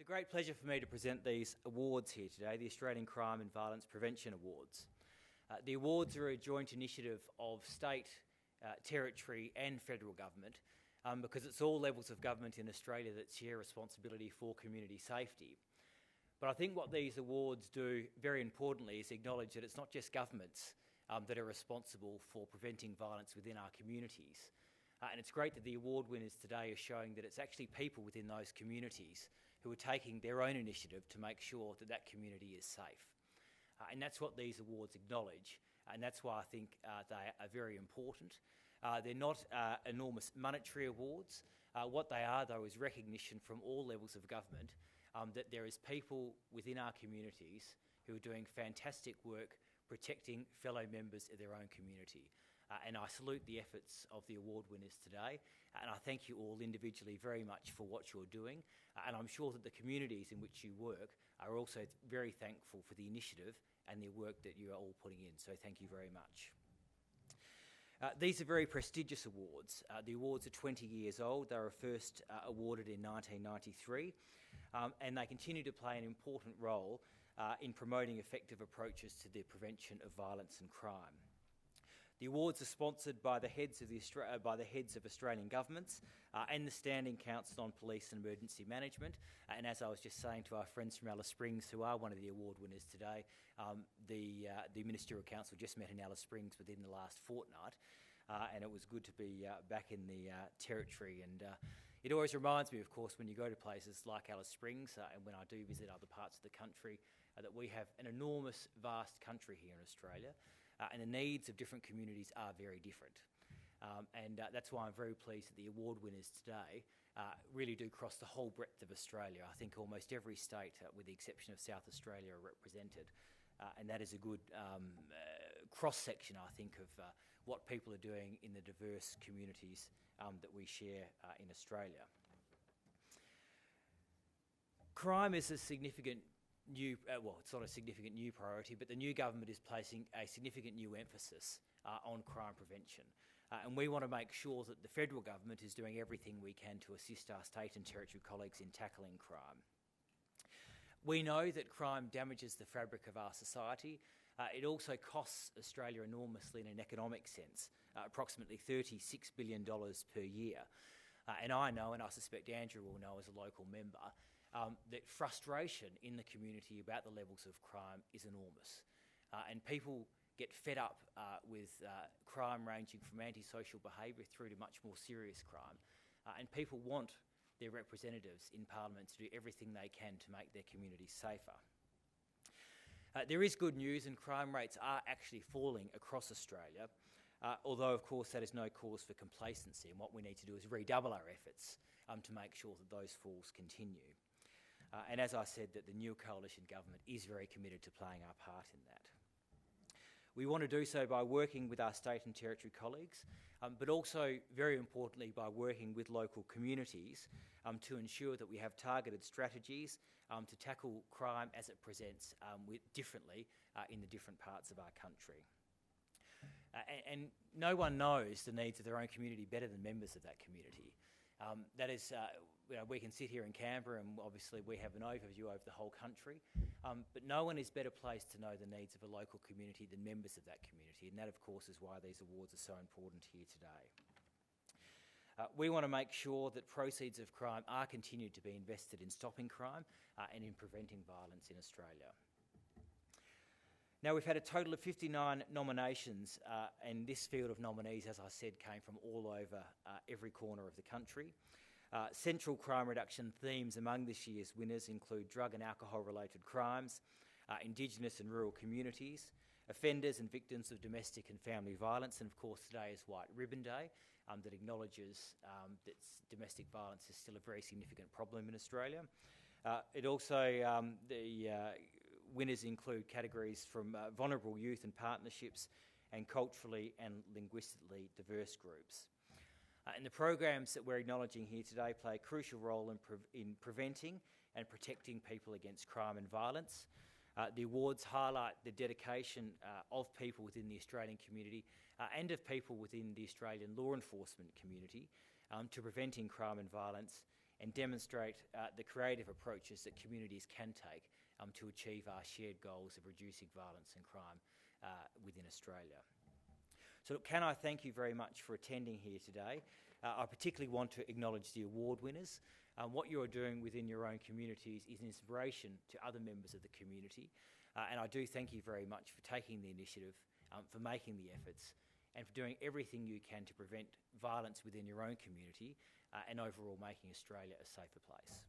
It's a great pleasure for me to present these awards here today, the Australian Crime and Violence Prevention Awards. The awards are a joint initiative of state, territory and federal government because it's all levels of government in Australia that share responsibility for community safety. But I think what these awards do very importantly is acknowledge that it's not just governments that are responsible for preventing violence within our communities. And it's great that the award winners today are showing that it's actually people within those communities who are taking their own initiative to make sure that that community is safe. And that's what these awards acknowledge, and that's why I think they are very important. They're not enormous monetary awards. What they are, though, is recognition from all levels of government that there is people within our communities who are doing fantastic work protecting fellow members of their own community. And I salute the efforts of the award winners today, and I thank you all individually very much for what you're doing, and I'm sure that the communities in which you work are also very thankful for the initiative and the work that you are all putting in, so thank you very much. These are very prestigious awards. The awards are 20 years old. They were first awarded in 1993, and they continue to play an important role in promoting effective approaches to the prevention of violence and crime. The awards are sponsored by the heads of Australian governments and the Standing Council on Police and Emergency Management. And as I was just saying to our friends from Alice Springs, who are one of the award winners today, the Ministerial Council just met in Alice Springs within the last fortnight, and it was good to be back in the territory. And it always reminds me, of course, when you go to places like Alice Springs and when I do visit other parts of the country, that we have an enormous, vast country here in Australia. And the needs of different communities are very different. And that's why I'm very pleased that the award winners today really do cross the whole breadth of Australia. I think almost every state, with the exception of South Australia, are represented. And that is a good cross-section, I think, of what people are doing in the diverse communities that we share in Australia. Crime is a significant it's not a significant new priority, but the new government is placing a significant new emphasis on crime prevention. And we want to make sure that the federal government is doing everything we can to assist our state and territory colleagues in tackling crime. We know that crime damages the fabric of our society. It also costs Australia enormously in an economic sense, approximately $36 billion per year. And I know, and I suspect Andrew will know as a local member, that frustration in the community about the levels of crime is enormous. And people get fed up with crime ranging from antisocial behaviour through to much more serious crime. And people want their representatives in Parliament to do everything they can to make their communities safer. There is good news, and crime rates are actually falling across Australia, although of course that is no cause for complacency, and what we need to do is redouble our efforts to make sure that those falls continue. And as I said, that the new coalition government is very committed to playing our part in that. We want to do so by working with our state and territory colleagues, but also, very importantly, by working with local communities to ensure that we have targeted strategies to tackle crime as it presents differently in the different parts of our country. And no one knows the needs of their own community better than members of that community. That is, we can sit here in Canberra and obviously we have an overview over the whole country, but no one is better placed to know the needs of a local community than members of that community, and that of course is why these awards are so important here today. We want to make sure that proceeds of crime are continued to be invested in stopping crime and in preventing violence in Australia. Now, we've had a total of 59 nominations, and this field of nominees, as I said, came from all over every corner of the country. Central crime reduction themes among this year's winners include drug and alcohol-related crimes, Indigenous and rural communities, offenders and victims of domestic and family violence, and of course today is White Ribbon Day, that acknowledges that domestic violence is still a very significant problem in Australia. The winners include categories from vulnerable youth and partnerships and culturally and linguistically diverse groups. And the programs that we're acknowledging here today play a crucial role in preventing and protecting people against crime and violence. The awards highlight the dedication of people within the Australian community and of people within the Australian law enforcement community to preventing crime and violence and demonstrate the creative approaches that communities can take to achieve our shared goals of reducing violence and crime within Australia. So look, can I thank you very much for attending here today. I particularly want to acknowledge the award winners. What you are doing within your own communities is an inspiration to other members of the community, and I do thank you very much for taking the initiative, for making the efforts, and for doing everything you can to prevent violence within your own community and overall making Australia a safer place.